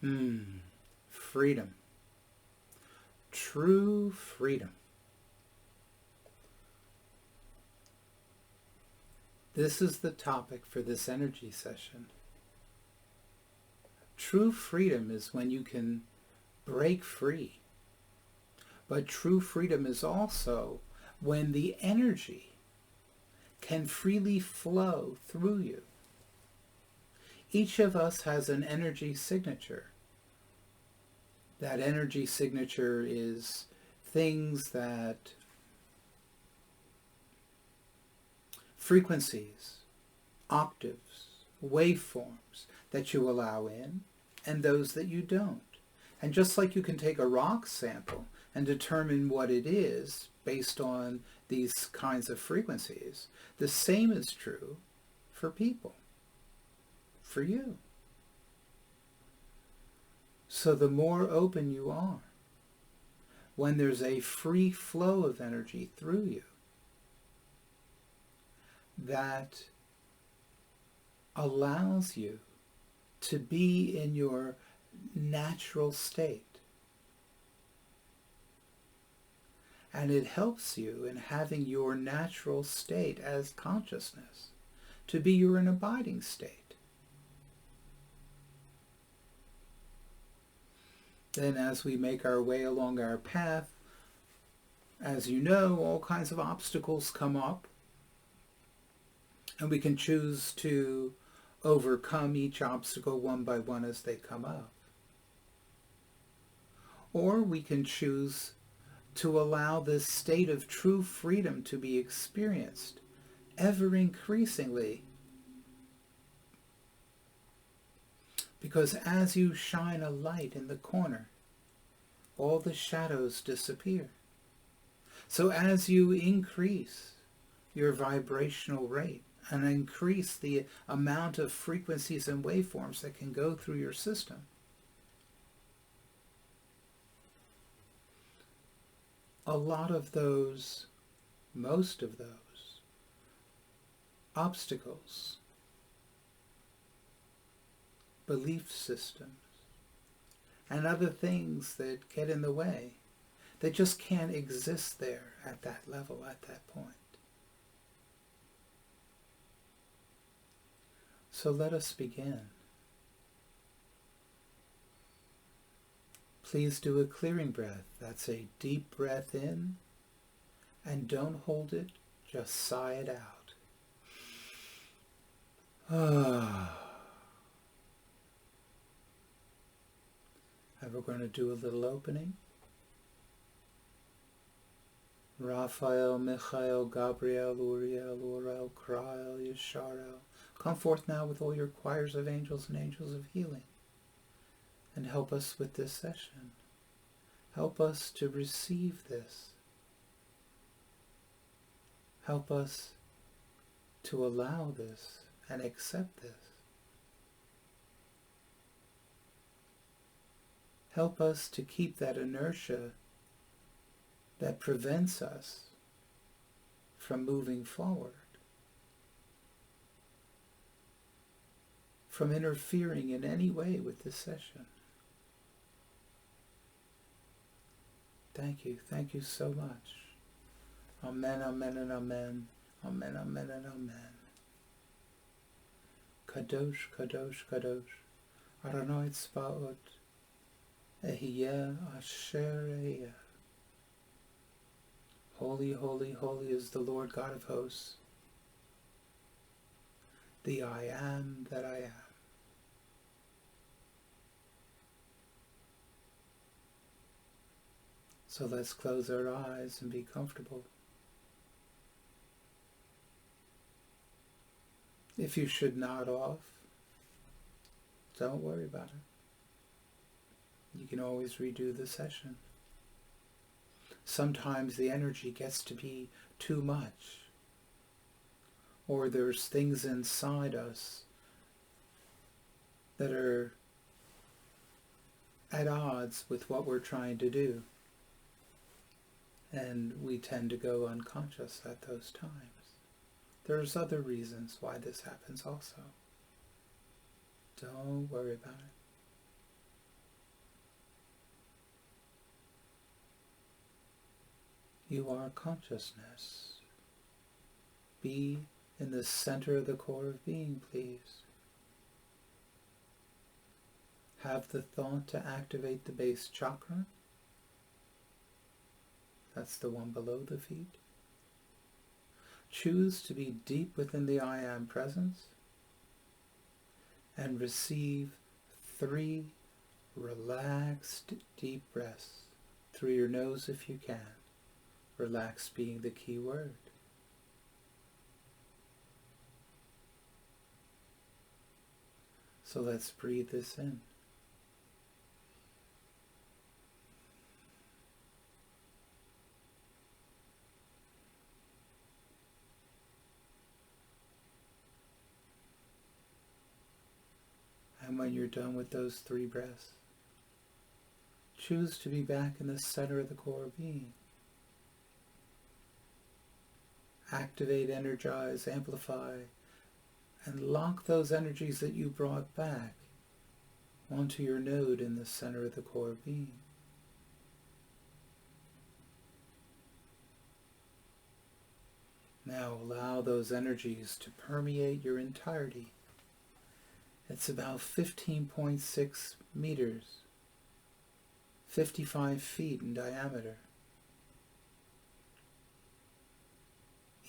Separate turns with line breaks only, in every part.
Freedom. True freedom. This is the topic for this energy session. True freedom is when you can break free. But true freedom is also when the energy can freely flow through you. Each of us has an energy signature. That energy signature is things that, frequencies, octaves, waveforms that you allow in, and those that you don't. And just like you can take a rock sample and determine what it is based on these kinds of frequencies, the same is true for people, for you. So the more open you are, when there's a free flow of energy through you, that allows you to be in your natural state. And it helps you in having your natural state as consciousness to be your abiding state. Then as we make our way along our path, as you know, all kinds of obstacles come up, and we can choose to overcome each obstacle one by one as they come up. Or we can choose to allow this state of true freedom to be experienced ever increasingly. Because as you shine a light in the corner, all the shadows disappear. So as you increase your vibrational rate and increase the amount of frequencies and waveforms that can go through your system, a lot of those, most of those obstacles, belief systems, and other things that get in the way, they just can't exist there at that level, at that point. So let us begin. Please do a clearing breath. That's a deep breath in, and don't hold it, just sigh it out. And we're going to do a little opening. Raphael, Michael, Gabriel, Uriel, Earle, Krael, Yesharel. Come forth now with all your choirs of angels and angels of healing, and help us with this session. Help us to receive this. Help us to allow this and accept this. Help us to keep that inertia that prevents us from moving forward, from interfering in any way with this session. Thank you so much. Amen, amen, and amen. Amen, amen, and amen. Kadosh, Kadosh, Kadosh. Adonai Tzvaot. Ehyeh Asher Ehyeh. Holy, holy, holy is the Lord God of hosts, the I am that I am. So let's close our eyes and be comfortable. If you should nod off, don't worry about it. You can always redo the session. Sometimes the energy gets to be too much, or there's things inside us that are at odds with what we're trying to do, and we tend to go unconscious at those times. There's other reasons why this happens also. Don't worry about it. You are consciousness. Be in the center of the core of being, please. Have the thought to activate the base chakra. That's the one below the feet. Choose to be deep within the I Am presence and receive 3 relaxed deep breaths through your nose if you can. Relax being the key word. So let's breathe this in. And when you're done with those 3 breaths, choose to be back in the center of the core of being. Activate, energize, amplify, and lock those energies that you brought back onto your node in the center of the core of being. Now allow those energies to permeate your entirety. It's about 15.6 meters, 55 feet in diameter.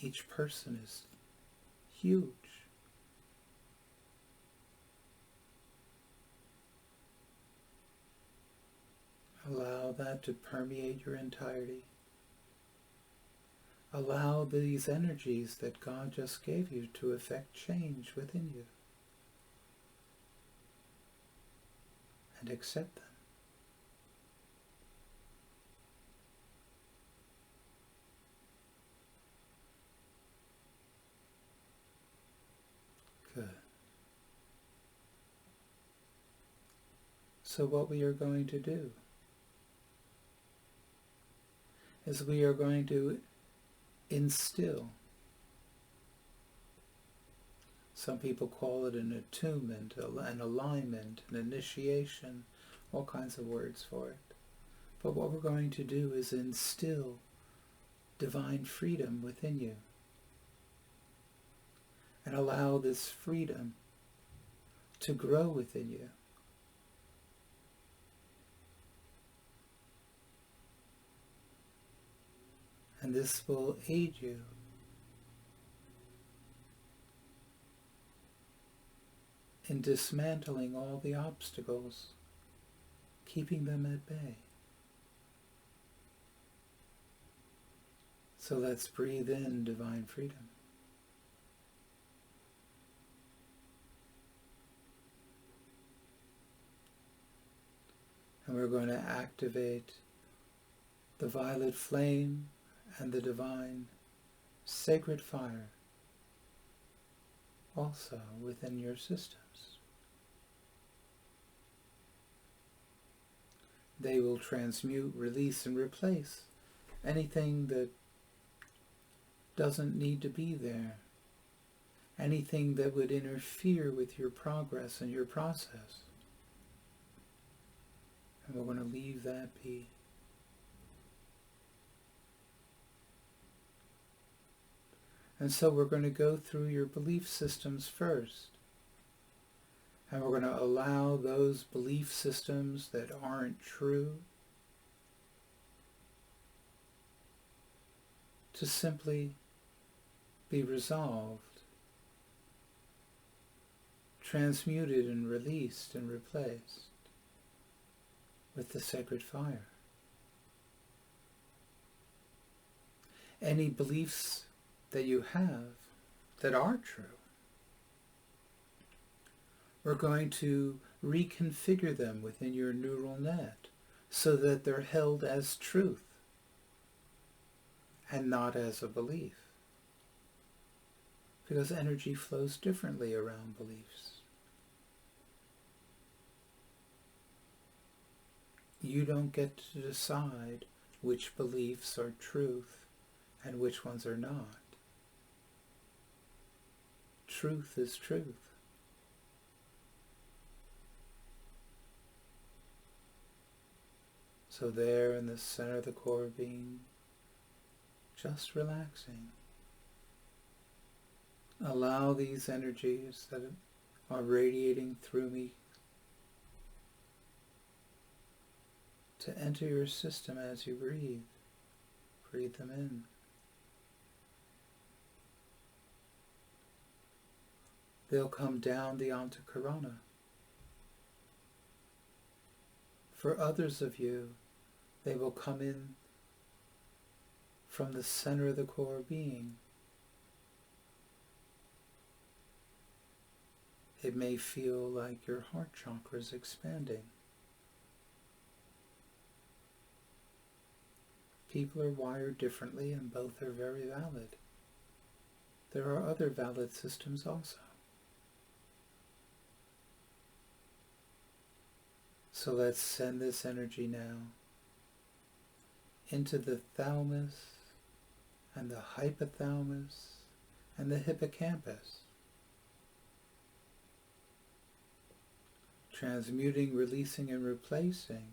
Each person is huge. Allow that to permeate your entirety. Allow these energies that God just gave you to effect change within you. And accept them. Good. So what we are going to do is we are going to instill. Some people call it an attunement, an alignment, an initiation, all kinds of words for it. But what we're going to do is instill divine freedom within you. And allow this freedom to grow within you. And this will aid you in dismantling all the obstacles, keeping them at bay. So let's breathe in divine freedom. And we're going to activate the violet flame and the divine sacred fire also within your systems. They will transmute, release, and replace anything that doesn't need to be there, anything that would interfere with your progress and your process. And we're going to leave that be. And so we're going to go through your belief systems first. And we're going to allow those belief systems that aren't true to simply be resolved, transmuted and released and replaced with the sacred fire. Any beliefs that you have that are true, we're going to reconfigure them within your neural net so that they're held as truth and not as a belief. Because energy flows differently around beliefs. You don't get to decide which beliefs are truth and which ones are not. Truth is truth. So there in the center of the core being, just relaxing. Allow these energies that are radiating through me to enter your system as you breathe. Breathe them in. They'll come down the Antakarana. For others of you, they will come in from the center of the core being. It may feel like your heart chakra is expanding. People are wired differently and both are very valid. There are other valid systems also. So let's send this energy now into the thalamus and the hypothalamus and the hippocampus. Transmuting, releasing, and replacing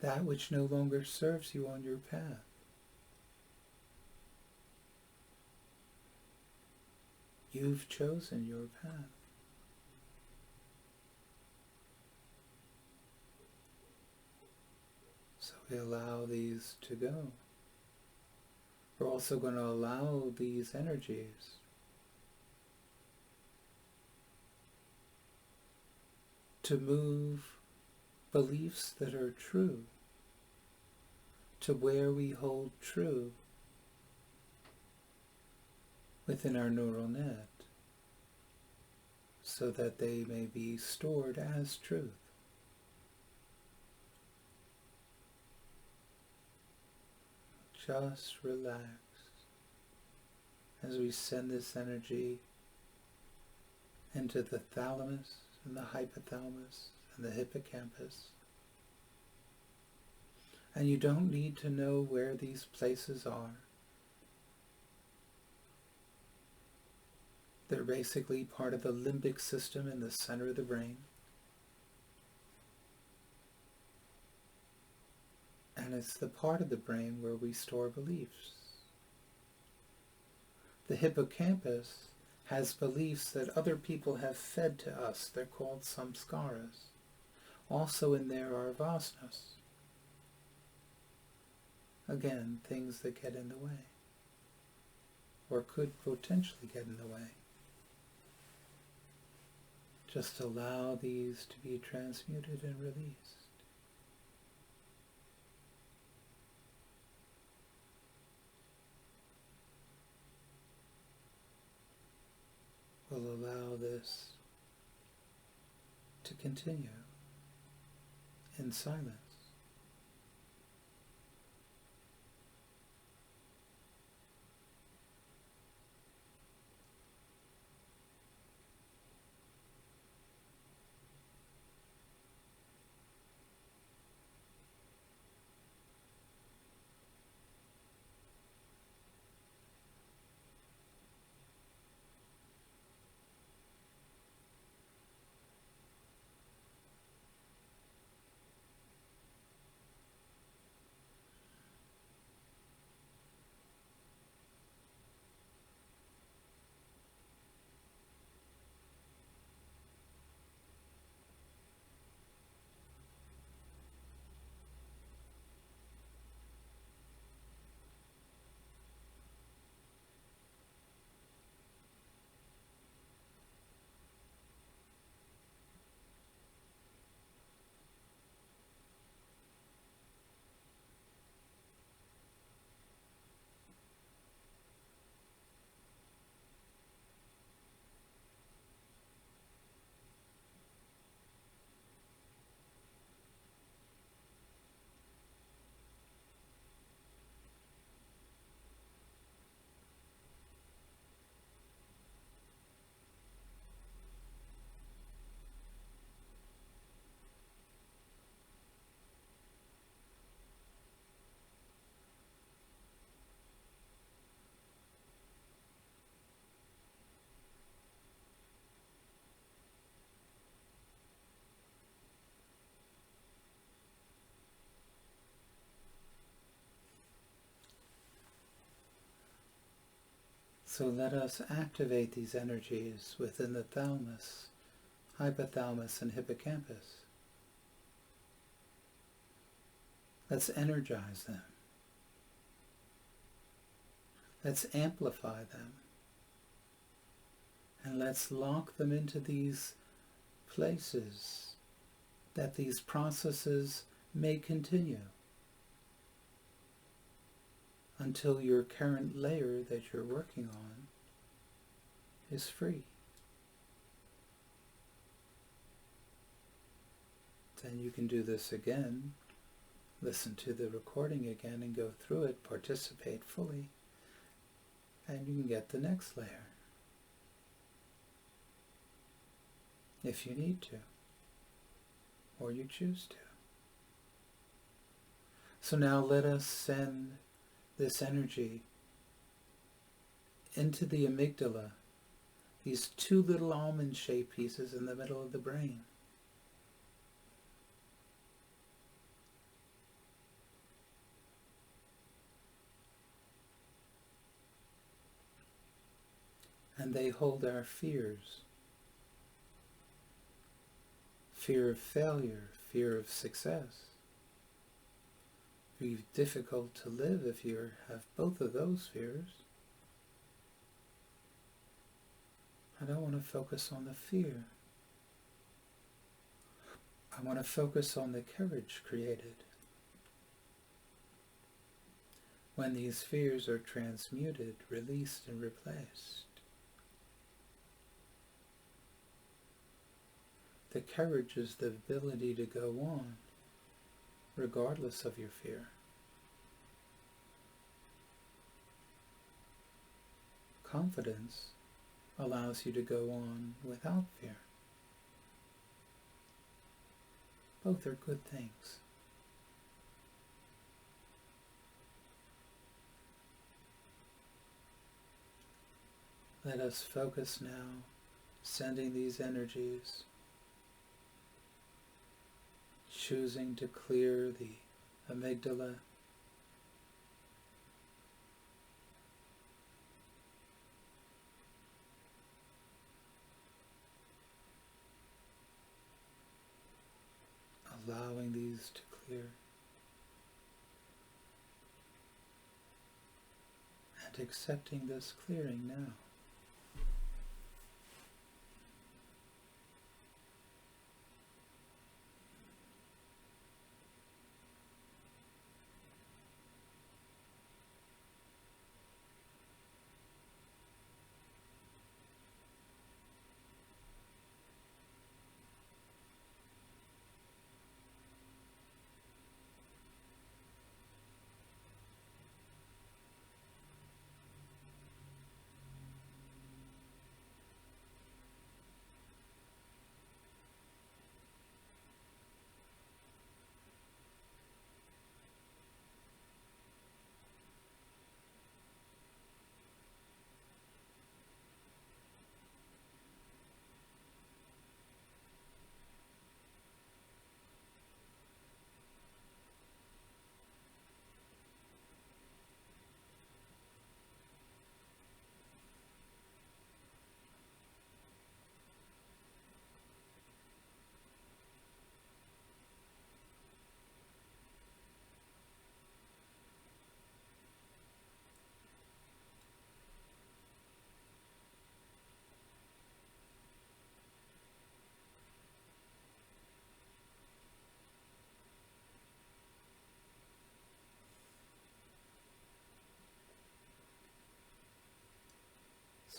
that which no longer serves you on your path. You've chosen your path. So we allow these to go. We're also going to allow these energies to move beliefs that are true to where we hold true within our neural net so that they may be stored as truth. Just relax as we send this energy into the thalamus and the hypothalamus and the hippocampus. And you don't need to know where these places are. They're basically part of the limbic system in the center of the brain. And it's the part of the brain where we store beliefs. The hippocampus has beliefs that other people have fed to us. They're called samskaras. Also in there are vasanas. Again, things that get in the way, or could potentially get in the way. Just allow these to be transmuted and released. We'll allow this to continue in silence. So let us activate these energies within the thalamus, hypothalamus, and hippocampus. Let's energize them. Let's amplify them. And let's lock them into these places that these processes may continue until your current layer that you're working on is free. Then you can do this again, listen to the recording again and go through it, participate fully, and you can get the next layer if you need to, or you choose to. So now let us send this energy into the amygdala, these two little almond-shaped pieces in the middle of the brain. And they hold our fears. Fear of failure, fear of success. It's difficult to live if you have both of those fears. I don't want to focus on the fear. I want to focus on the courage created when these fears are transmuted, released, and replaced. The courage is the ability to go on regardless of your fear. Confidence allows you to go on without fear. Both are good things. Let us focus now, sending these energies, choosing to clear the amygdala, allowing these to clear, and accepting this clearing now.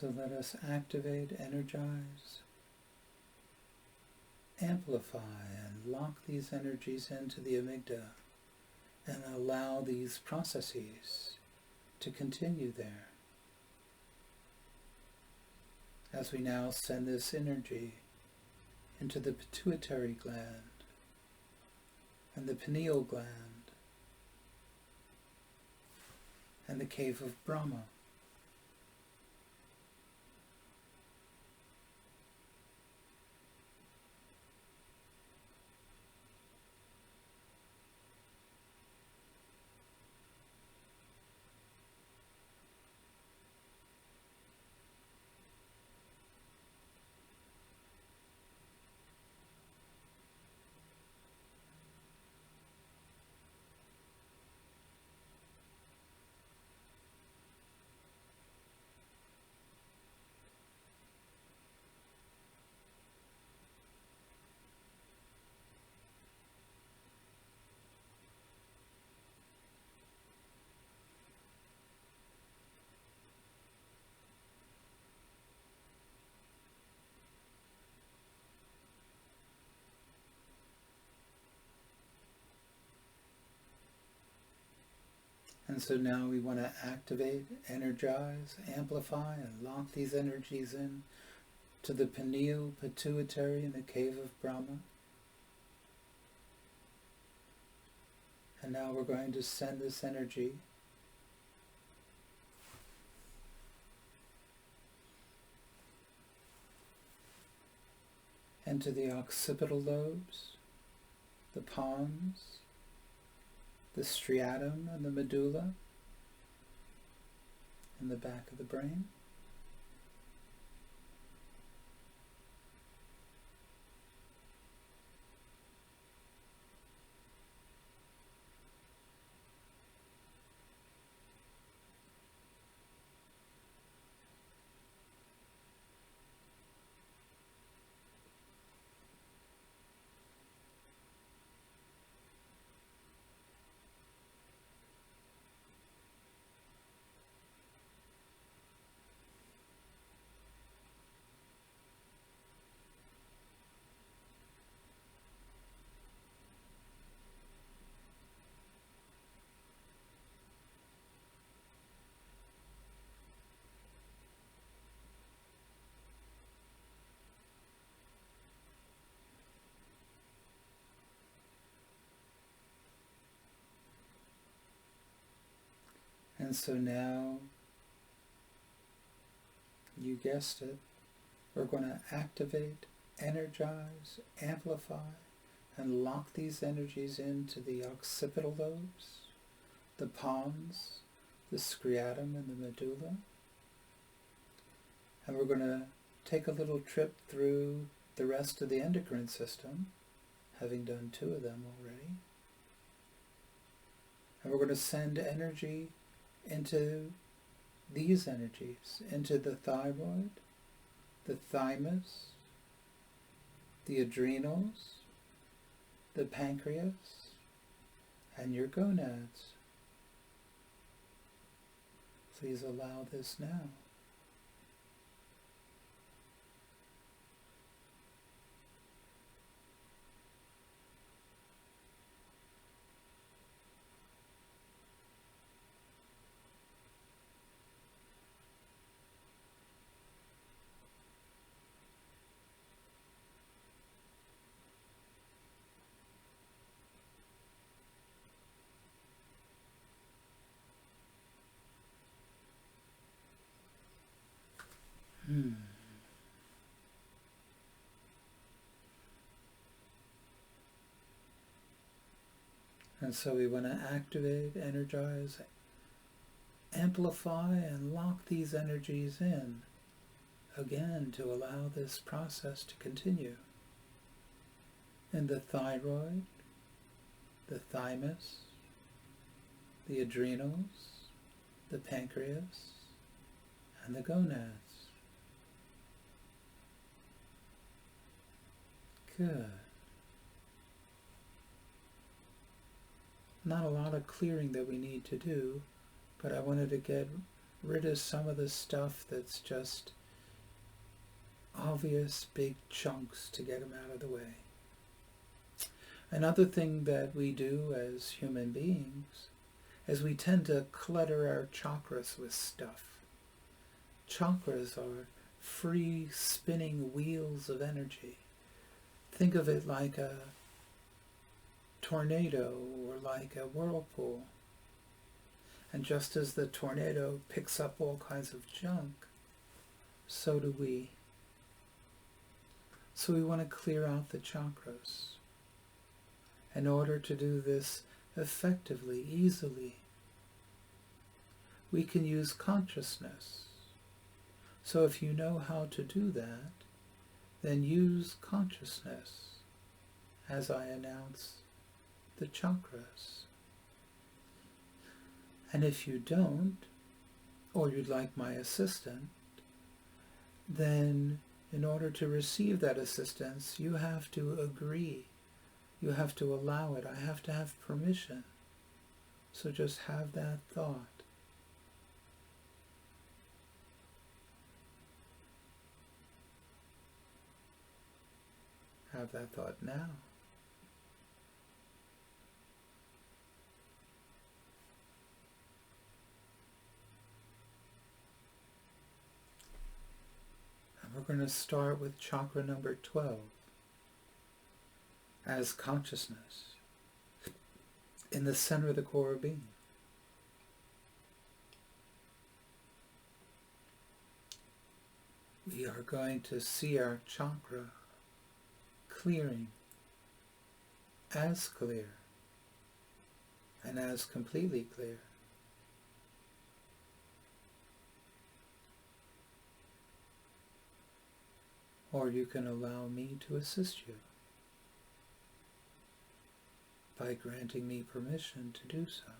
So let us activate, energize, amplify, and lock these energies into the amygdala and allow these processes to continue there. As we now send this energy into the pituitary gland and the pineal gland and the cave of Brahma. And so now we want to activate, energize, amplify, and lock these energies in to the pineal, pituitary, and the cave of Brahma. And now we're going to send this energy into the occipital lobes, the pons, the striatum and the medulla, in the back of the brain. And so now, you guessed it, we're going to activate, energize, amplify, and lock these energies into the occipital lobes, the pons, the striatum, and the medulla. And we're going to take a little trip through the rest of the endocrine system, having done 2 of them already. And we're going to send energy into these energies, into the thyroid, the thymus, the adrenals, the pancreas, and your gonads. Please allow this now. And so we want to activate, energize, amplify, and lock these energies in, again, to allow this process to continue. In the thyroid, the thymus, the adrenals, the pancreas, and the gonads. Good. Not a lot of clearing that we need to do, but I wanted to get rid of some of the stuff that's just obvious big chunks to get them out of the way. Another thing that we do as human beings is we tend to clutter our chakras with stuff. Chakras are free spinning wheels of energy. Think of it like a tornado or like a whirlpool. And just as the tornado picks up all kinds of junk, so do we. So we want to clear out the chakras. In order to do this effectively, easily, we can use consciousness. So if you know how to do that, then use consciousness as I announce the chakras. And if you don't, or you'd like my assistant, then in order to receive that assistance, you have to agree. You have to allow it. I have to have permission. So just have that thought. Have that thought now. to start with chakra number 12 as consciousness in the center of the core of being. We are going to see our chakra clearing as clear and as completely clear. Or you can allow me to assist you by granting me permission to do so.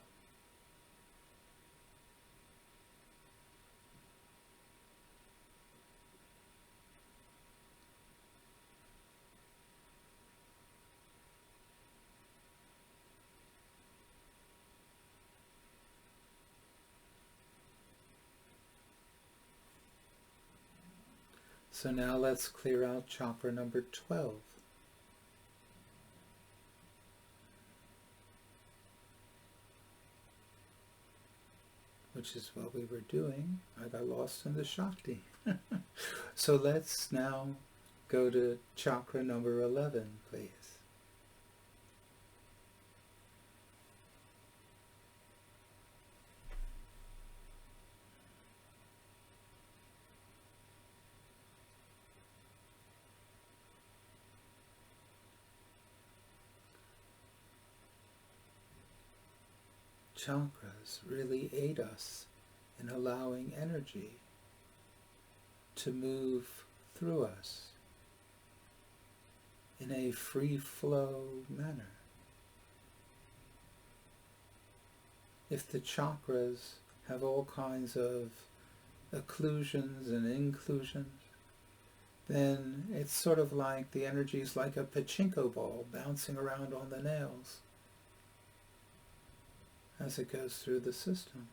So now let's clear out chakra number 12. Which is what we were doing. I got lost in the Shakti. So let's now go to chakra number 11, please. Chakras really aid us in allowing energy to move through us in a free flow manner. If the chakras have all kinds of occlusions and inclusions, then it's sort of like the energy is like a pachinko ball bouncing around on the nails as it goes through the system.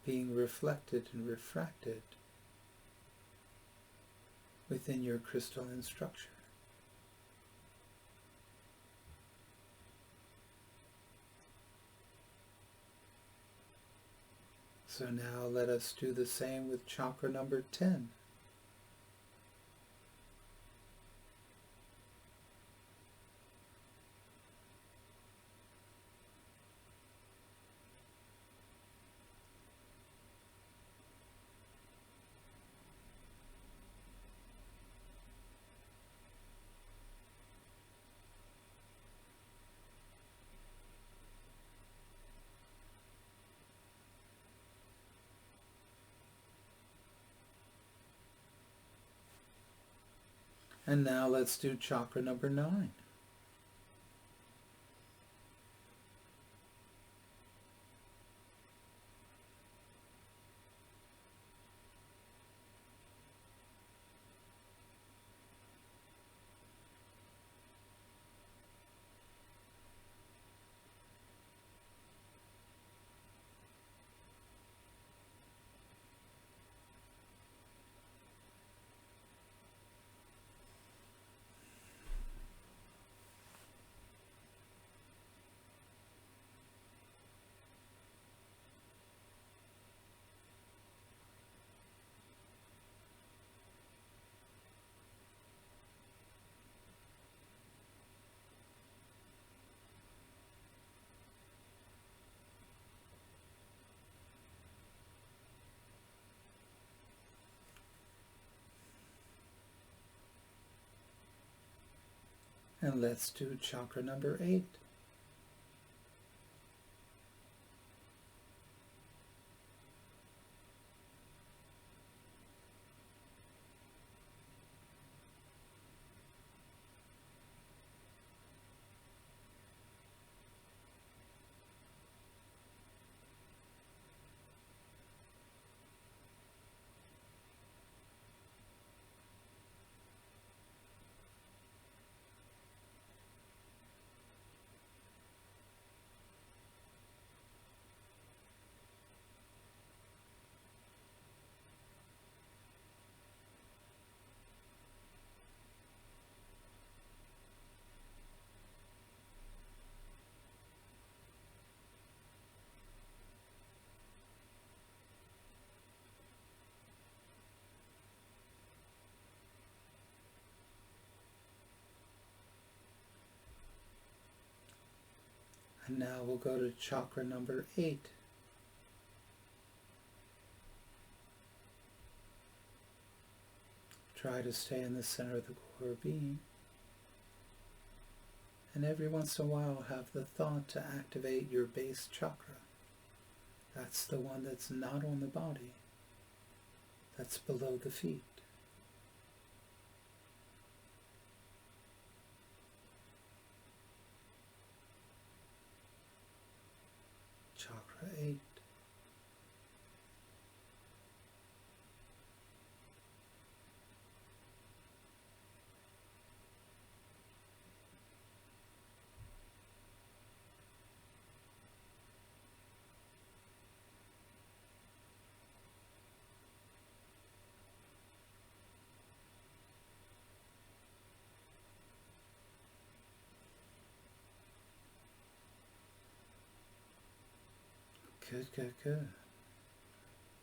Being reflected and refracted within your crystalline structure. So now let us do the same with chakra number 10. And now let's do chakra number 9. And let's do chakra number 8. And now we'll go to chakra number 8. Try to stay in the center of the core being. And every once in a while have the thought to activate your base chakra. That's the one that's not on the body. That's below the feet. Chakra 8. Good, good, good.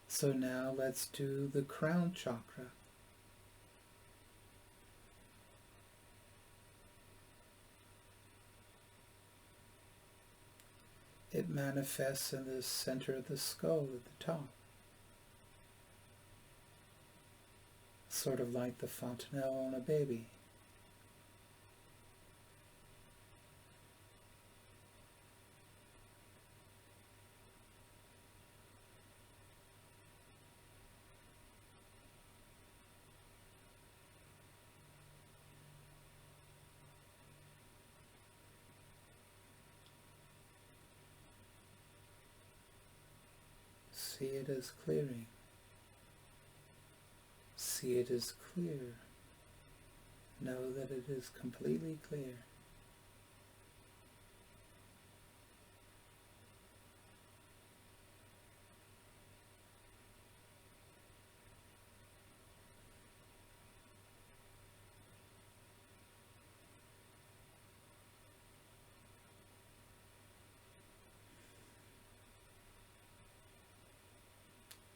So now let's do the crown chakra. It manifests in the center of the skull at the top. Sort of like the fontanelle on a baby. See it as clearing. See it as clear. Know that it is completely clear.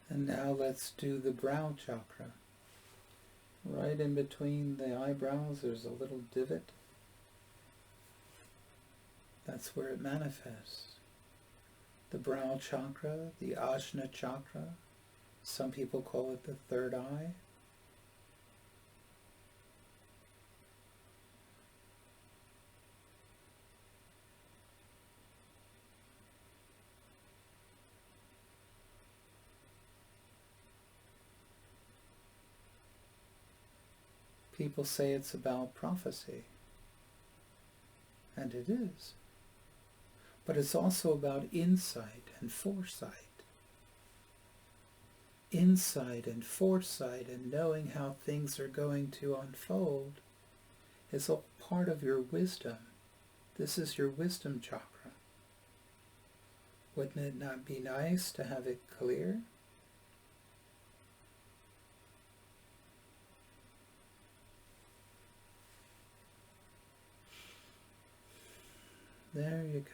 And now let's do the brow chakra. Right in between the eyebrows there's a little divot. That's where it manifests. The brow chakra, the ajna chakra, some people call it the third eye. People say it's about prophecy, and it is. But it's also about insight and foresight. Insight and foresight and knowing how things are going to unfold is all part of your wisdom. This is your wisdom chakra. Wouldn't it not be nice to have it clear? There you go.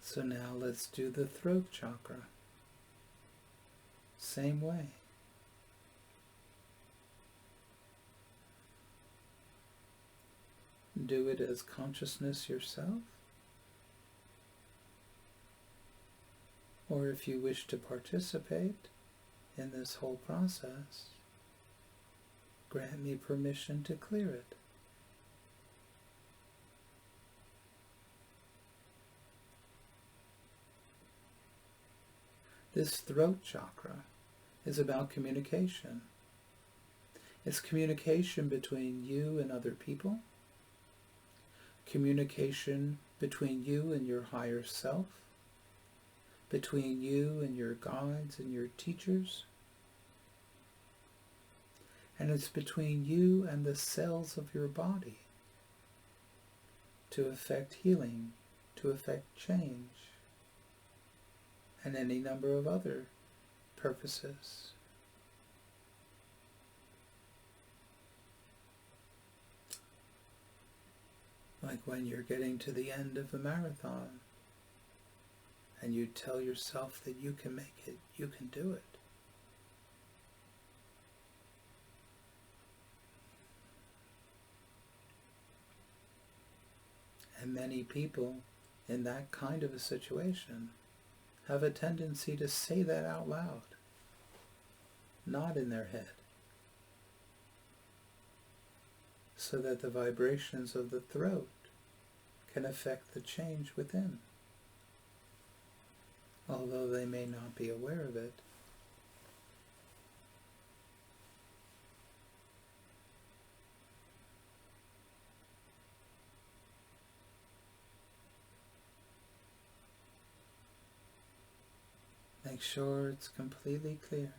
So now let's do the throat chakra. Same way. Do it as consciousness yourself. Or if you wish to participate in this whole process, grant me permission to clear it. This throat chakra is about communication. It's communication between you and other people, communication between you and your higher self, between you and your guides and your teachers, and it's between you and the cells of your body to effect healing, to effect change, and any number of other purposes. Like when you're getting to the end of a marathon and you tell yourself that you can make it, you can do it. And many people in that kind of a situation have a tendency to say that out loud, not in their head, so that the vibrations of the throat can affect the change within, although they may not be aware of it. Make sure it's completely clear,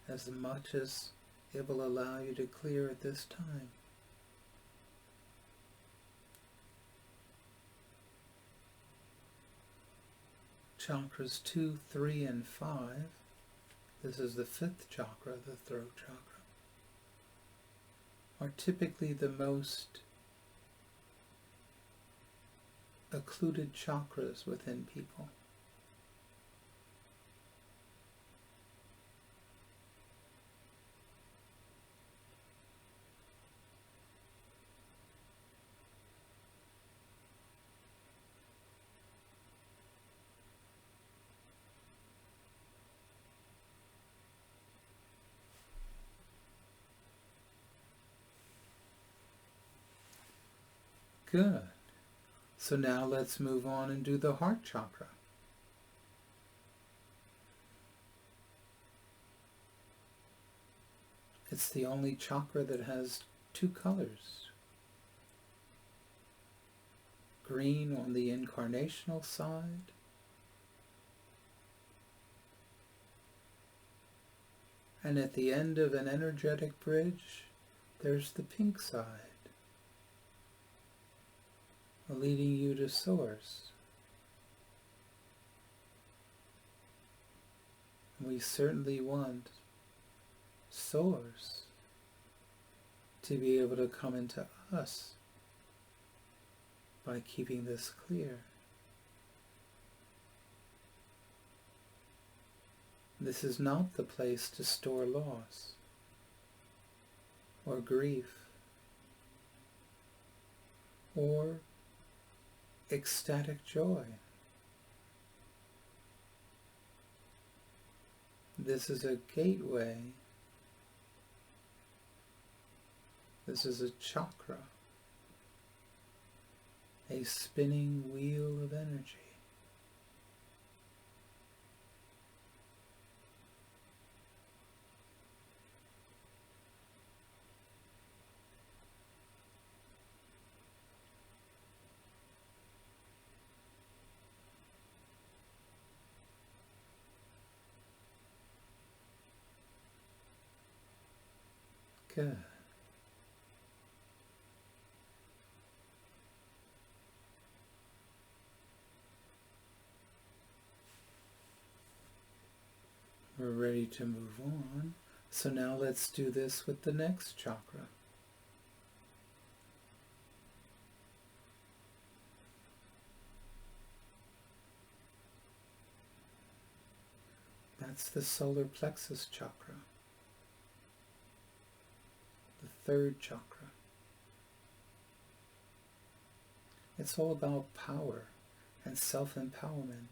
as much as it will allow you to clear at this time. Chakras 2, 3, and 5, this is the 5th chakra, the throat chakra, are typically the most occluded chakras within people. Good. So now let's move on and do the heart chakra. It's the only chakra that has 2 colors. Green on the incarnational side, and at the end of an energetic bridge, there's the pink side, leading you to Source. We certainly want Source to be able to come into us by keeping this clear. This is not the place to store loss or grief or ecstatic joy. This is a gateway. This is a chakra, a spinning wheel of energy. Good. We're ready to move on. So now let's do this with the next chakra. That's the solar plexus chakra, the 3rd chakra. It's all about power and self-empowerment.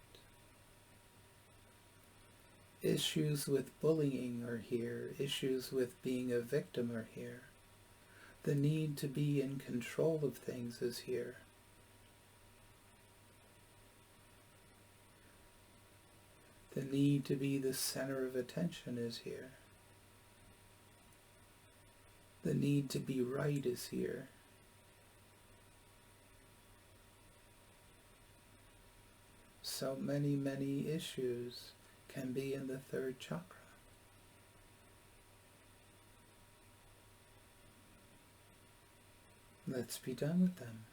Issues with bullying are here. Issues with being a victim are here. The need to be in control of things is here. The need to be the center of attention is here. The need to be right is here. So many issues can be in the 3rd chakra. Let's be done with them.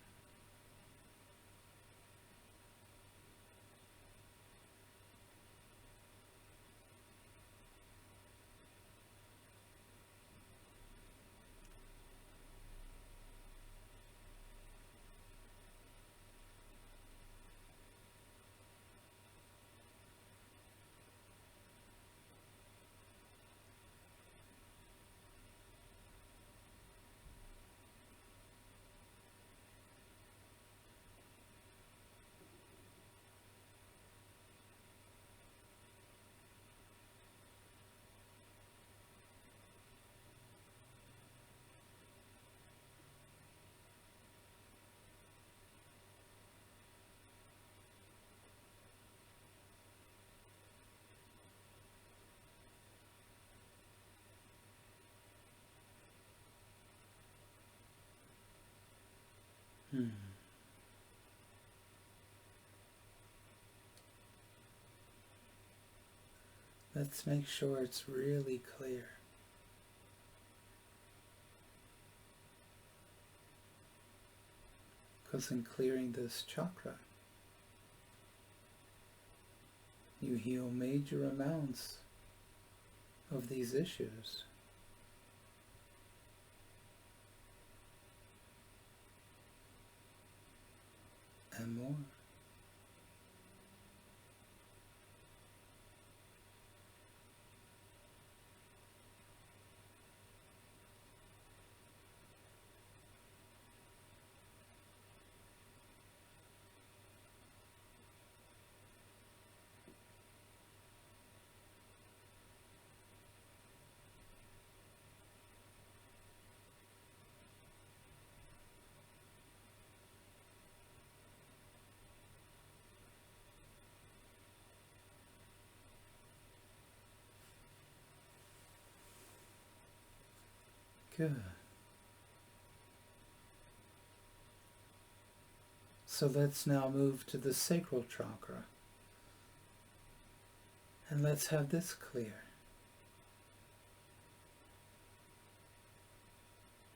Let's make sure it's really clear. Because in clearing this chakra, you heal major amounts of these issues. And more. Good. So let's now move to the Sacral Chakra. And let's have this clear.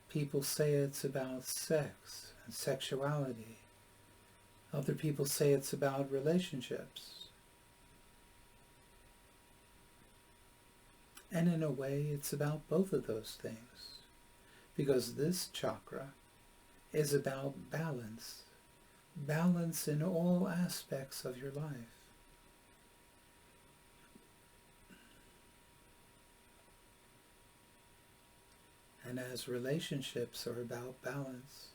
People say it's about sex and sexuality. Other people say it's about relationships. And in a way, it's about both of those things. Because this chakra is about balance. Balance in all aspects of your life. And as relationships are about balance,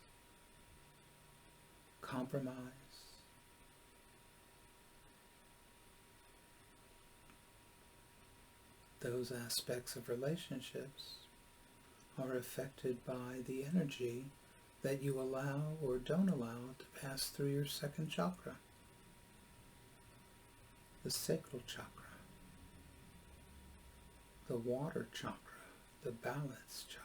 compromise, those aspects of relationships are affected by the energy that you allow or don't allow to pass through your second chakra, the Sacral Chakra, the Water Chakra, the Balance Chakra.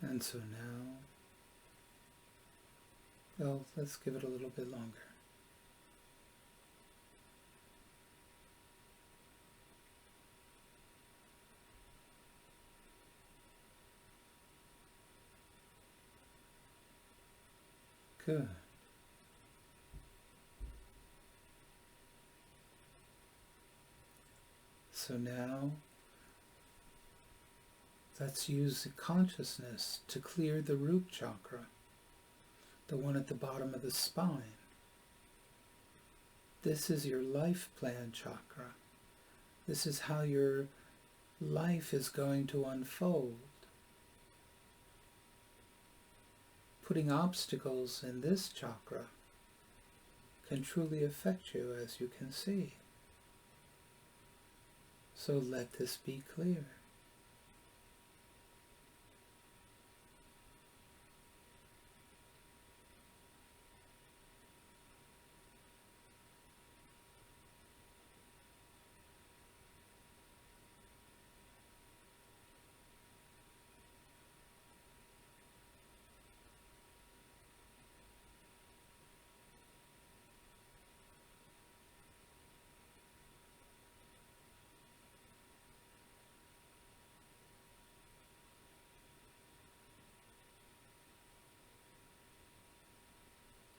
And so now, well, let's give it a little bit longer. Good. So now, let's use the consciousness to clear the root chakra, the one at the bottom of the spine. This is your life plan chakra. This is how your life is going to unfold. Putting obstacles in this chakra can truly affect you, as you can see. So let this be clear.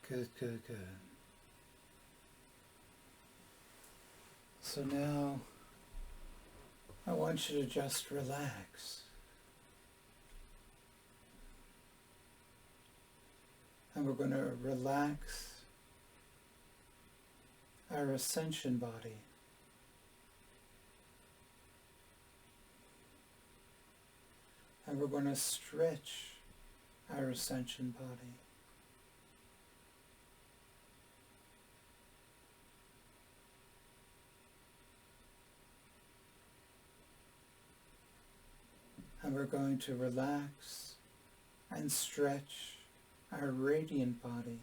Good, good, good. So now, I want you to just relax. And we're going to relax our ascension body. And we're going to stretch our ascension body. And we're going to relax and stretch our radiant body.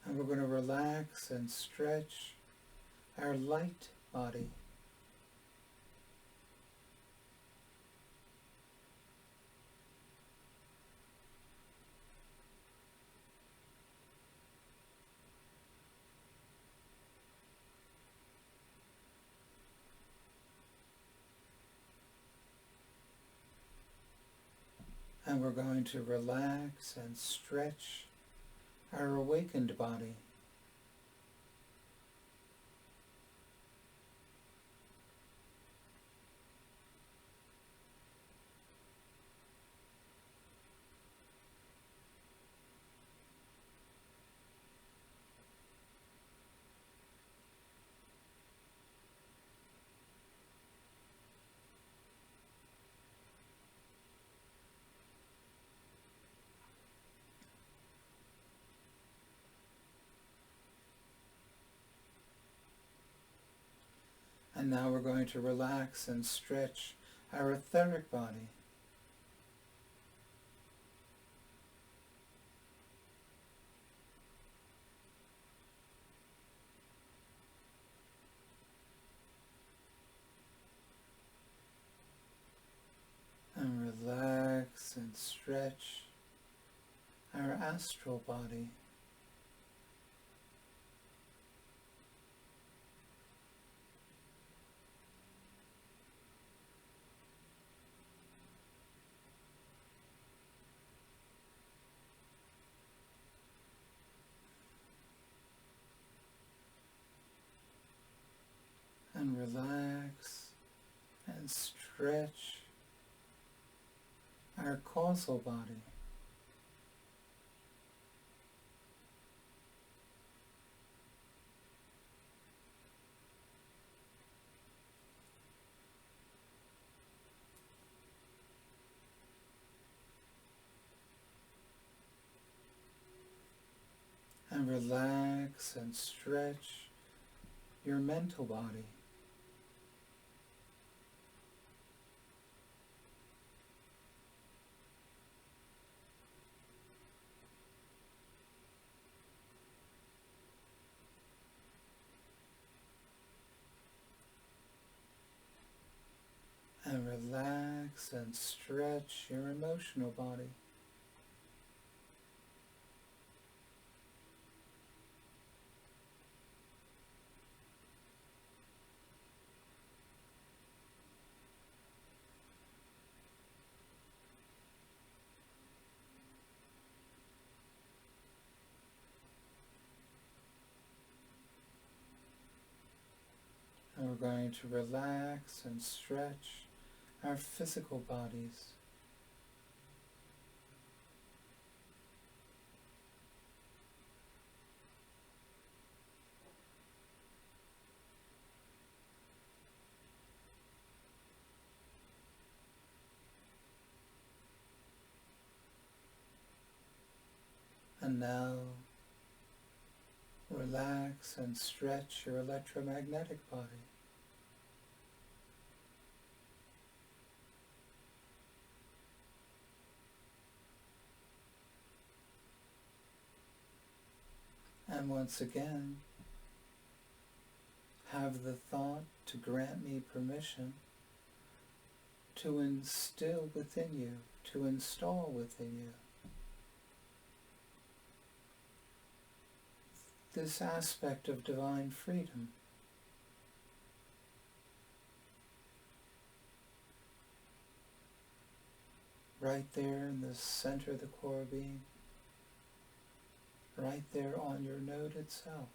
And we're going to relax and stretch our light body. And we're going to relax and stretch our awakened body. And now we're going to relax and stretch our etheric body. And relax and stretch our astral body. And relax and stretch our causal body. And relax and stretch your mental body. And relax and stretch your emotional body. And we're going to relax and stretch our physical bodies. And now, relax and stretch your electromagnetic body. And once again, have the thought to grant me permission to instill within you, to install within you this aspect of divine freedom. Right there in the center of the core being, right there on your node itself.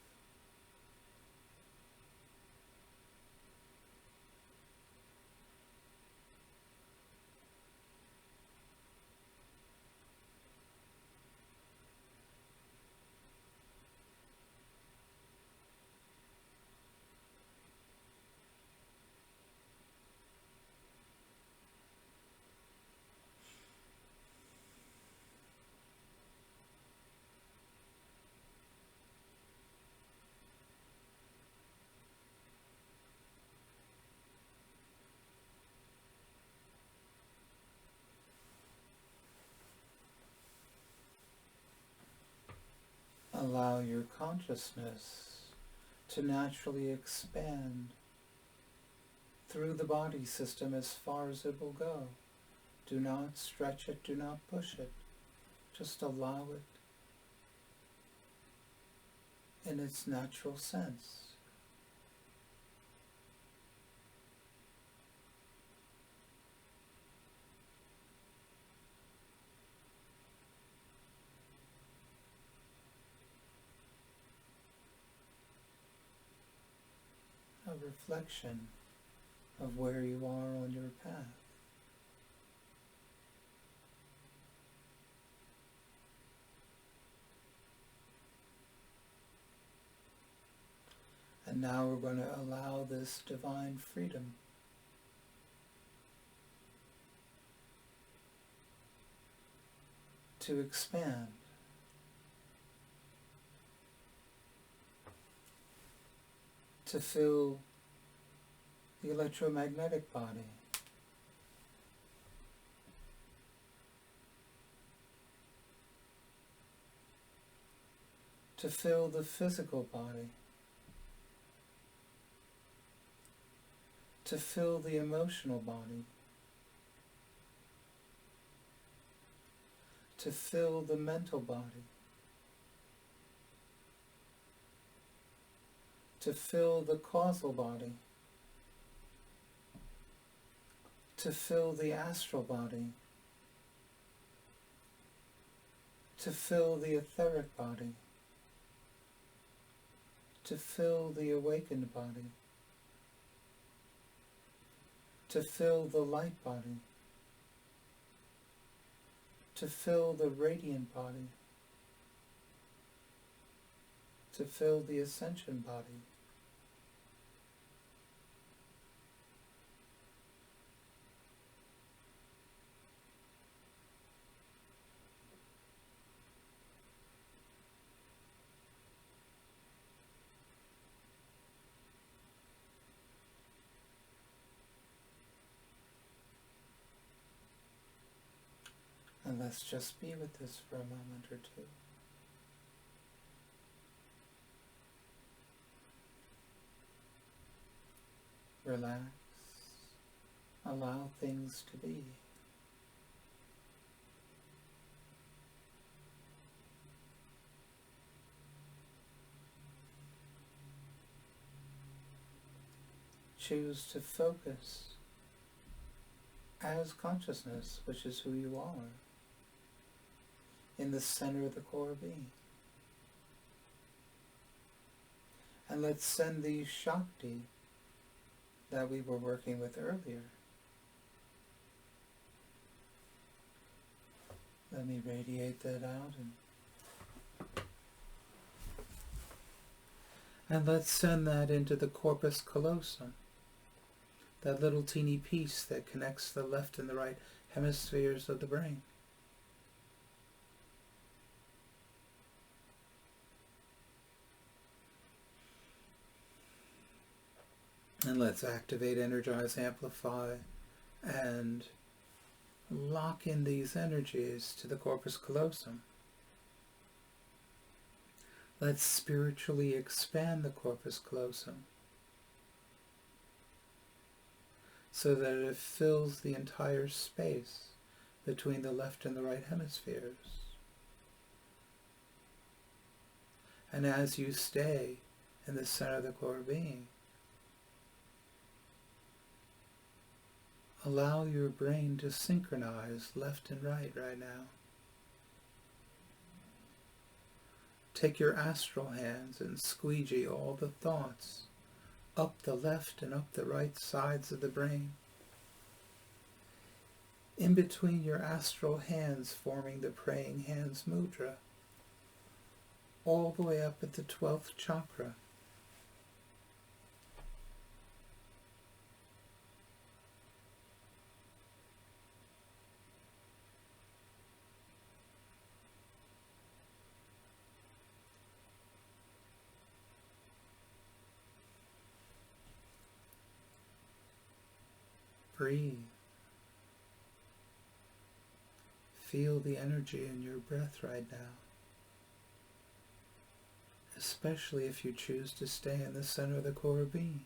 Allow your consciousness to naturally expand through the body system as far as it will go. Do not stretch it, do not push it. Just allow it in its natural sense. A reflection of where you are on your path. And now we're going to allow this divine freedom to expand. To fill the electromagnetic body. To fill the physical body. To fill the emotional body. To fill the mental body. To fill the causal body. To fill the astral body. To fill the etheric body. To fill the awakened body. To fill the light body. To fill the radiant body. To fill the ascension body. And let's just be with this for a moment or two. Relax. Allow things to be. Choose to focus as consciousness, which is who you are, in the center of the core being. And let's send the Shakti that we were working with earlier. Let me radiate that out. And let's send that into the corpus callosum, that little teeny piece that connects the left and the right hemispheres of the brain. And let's activate, energize, amplify, and lock in these energies to the corpus callosum. Let's spiritually expand the corpus callosum so that it fills the entire space between the left and the right hemispheres. And as you stay in the center of the core being, allow your brain to synchronize left and right now. Take your astral hands and squeegee all the thoughts up the left and up the right sides of the brain. In between your astral hands, forming the praying hands mudra, all the way up at the 12th chakra. Breathe. Feel the energy in your breath right now. especially if you choose to stay in the center of the core being.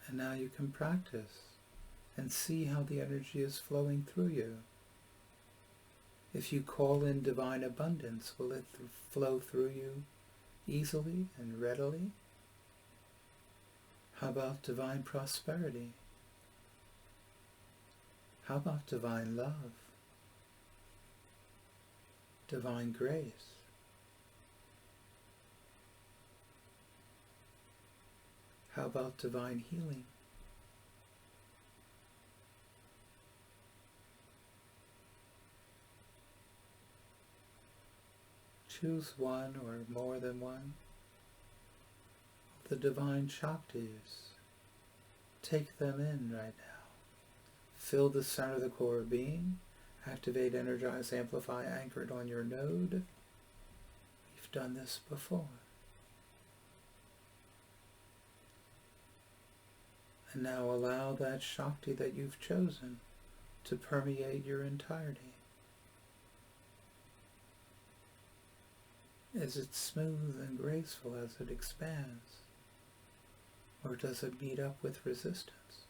And now you can practice and see how the energy is flowing through you. If you call in divine abundance, will it flow through you easily and readily? How about divine prosperity? How about divine love? Divine grace? How about divine healing? Choose one or more than one of the divine Shaktis. Take them in right now. Fill the center of the core being. Activate, energize, amplify, anchor it on your node. We've done this before. And now allow that Shakti that you've chosen to permeate your entirety. Is it smooth and graceful as it expands? Or does it meet up with resistance?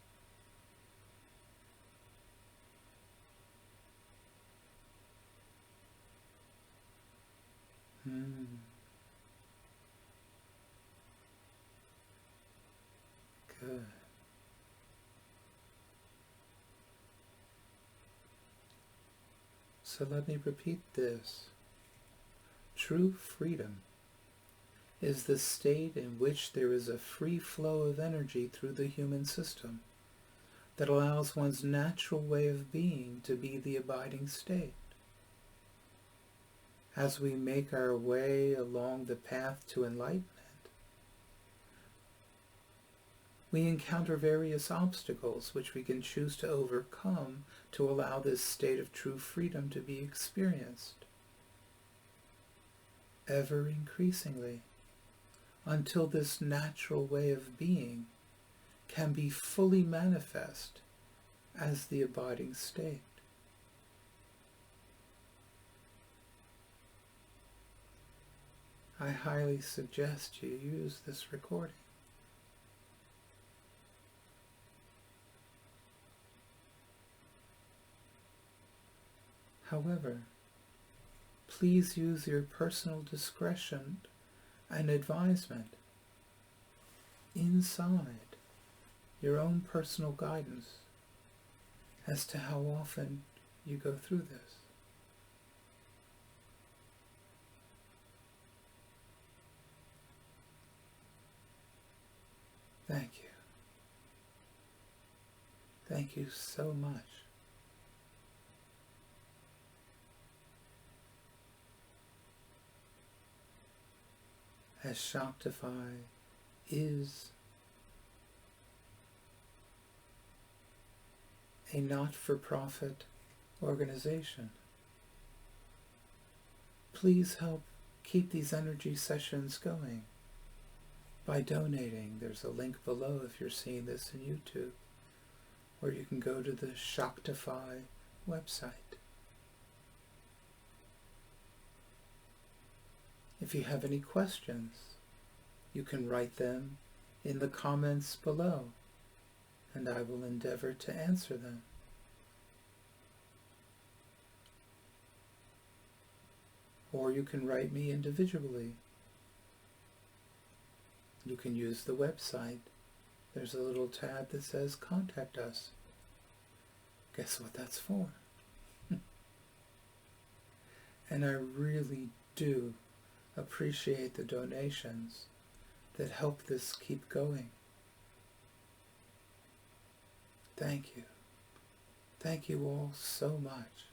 Good. So let me repeat this. True freedom is the state in which there is a free flow of energy through the human system that allows one's natural way of being to be the abiding state. As we make our way along the path to enlightenment, we encounter various obstacles which we can choose to overcome to allow this state of true freedom to be experienced, ever increasingly, until this natural way of being can be fully manifest as the abiding state. I highly suggest you use this recording. However, please use your personal discretion and advisement inside your own personal guidance as to how often you go through this. Thank you. Thank you so much. As Shaktify is a not-for-profit organization, please help keep these energy sessions going by donating. There's a link below if you're seeing this in YouTube, or you can go to the Shaktify website. If you have any questions, you can write them in the comments below, and I will endeavor to answer them. Or you can write me individually. You can use the website. There's a little tab that says Contact Us. Guess what that's for? And I really do appreciate the donations that help this keep going. Thank you. Thank you all so much.